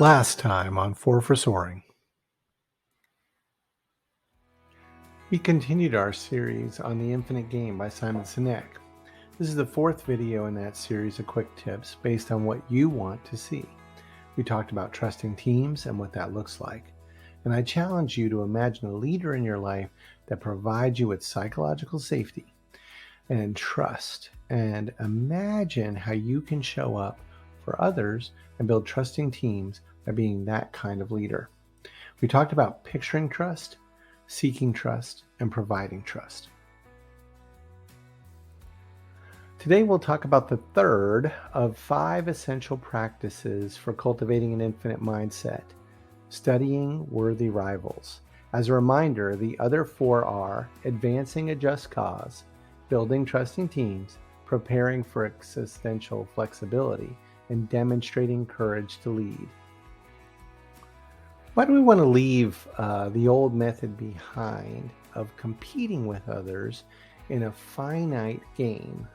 Last time on Four for Soaring, we continued our series on The Infinite Game by Simon Sinek. This is the fourth video in that series of quick tips based on what you want to see. We talked about trusting teams and what that looks like. And I challenge you to imagine a leader in your life that provides you with psychological safety and trust, and imagine how you can show up for others and build trusting teams by being that kind of leader. We talked about picturing trust, seeking trust, and providing trust. Today we'll talk about the third of 5 essential practices for cultivating an infinite mindset: studying worthy rivals. As a reminder, the other 4 are advancing a just cause, building trusting teams, preparing for existential flexibility, and demonstrating courage to lead. Why do we want to leave the old method behind of competing with others in a finite game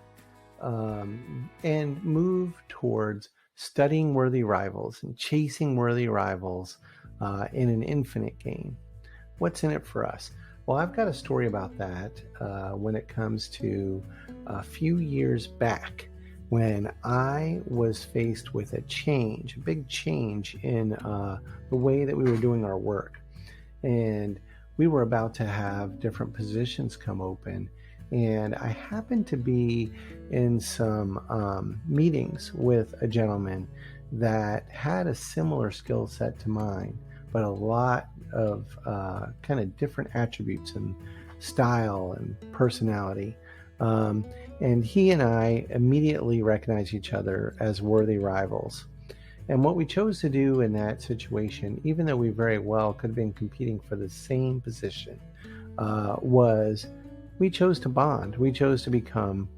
and move towards studying worthy rivals and chasing worthy rivals in an infinite game? What's in it for us? Well, I've got a story about that when it comes to a few years back when I was faced with a big change in the way that we were doing our work. And we were about to have different positions come open. And I happened to be in some meetings with a gentleman that had a similar skill set to mine, but a lot of kind of different attributes and style and personality. And he and I immediately recognized each other as worthy rivals. And what we chose to do in that situation, even though we very well could have been competing for the same position, was we chose to bond. We chose to become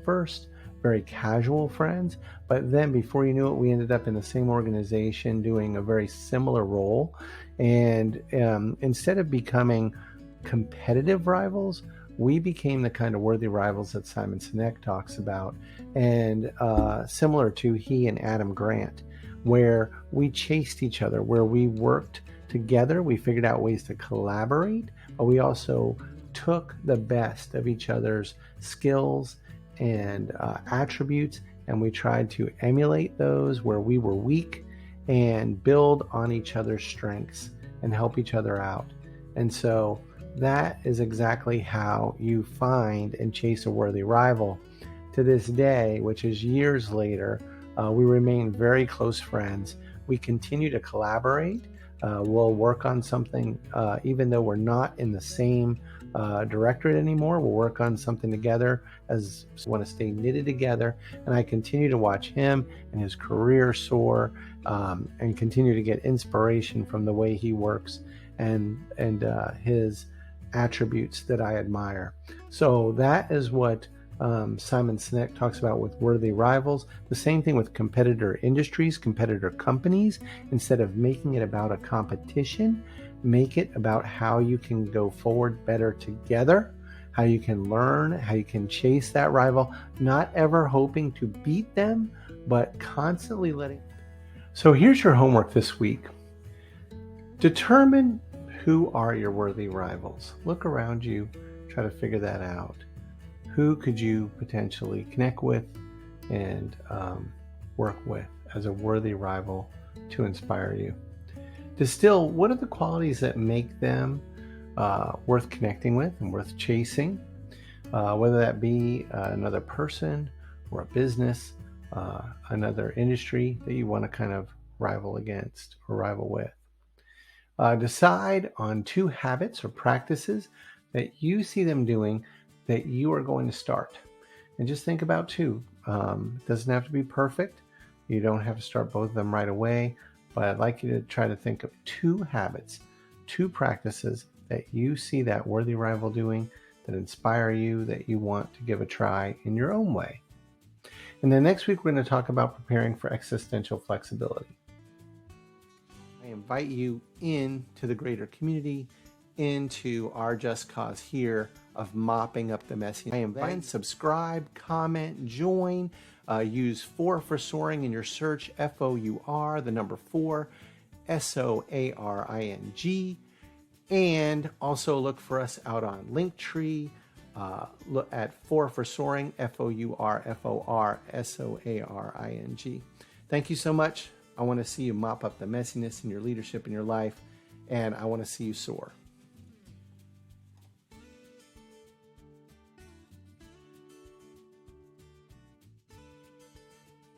first very casual friends, but then before you knew it, we ended up in the same organization doing a very similar role. And instead of becoming competitive rivals, we became the kind of worthy rivals that Simon Sinek talks about, and similar to he and Adam Grant, where we chased each other, where we worked together, we figured out ways to collaborate, but we also took the best of each other's skills and attributes, and we tried to emulate those where we were weak and build on each other's strengths and help each other out. And so that is exactly how you find and chase a worthy rival. To this day, which is years later, we remain very close friends. We continue to collaborate. We'll work on something, even though we're not in the same directorate anymore. We'll work on something together as we want to stay knitted together. And I continue to watch him and his career soar, and continue to get inspiration from the way he works and his attributes that I admire. So that is what Simon Sinek talks about with worthy rivals. The same thing with competitor industries, competitor companies. Instead of making it about a competition, make it about how you can go forward better together, how you can learn, how you can chase that rival, not ever hoping to beat them, but constantly letting. So here's your homework this week. Determine who are your worthy rivals. Look around you, try to figure that out. Who could you potentially connect with and work with as a worthy rival to inspire you? Distill, what are the qualities that make them worth connecting with and worth chasing? Whether that be another person or a business, another industry that you want to kind of rival against or rival with. Decide on 2 habits or practices that you see them doing that you are going to start. And just think about 2. It doesn't have to be perfect. You don't have to start both of them right away, but I'd like you to try to think of 2 habits, 2 practices that you see that worthy rival doing that inspire you, that you want to give a try in your own way. And then next week, we're going to talk about preparing for existential flexibility. I invite you into the greater community, into our just cause here of mopping up the messiness. I invite, subscribe, comment, join, use 4 for soaring in your search, FOUR, the number 4, SOARING, and also look for us out on Linktree. Look at 4 for soaring, FOUR, Thank you so much. I want to see you mop up the messiness in your leadership in your life, and I want to see you soar.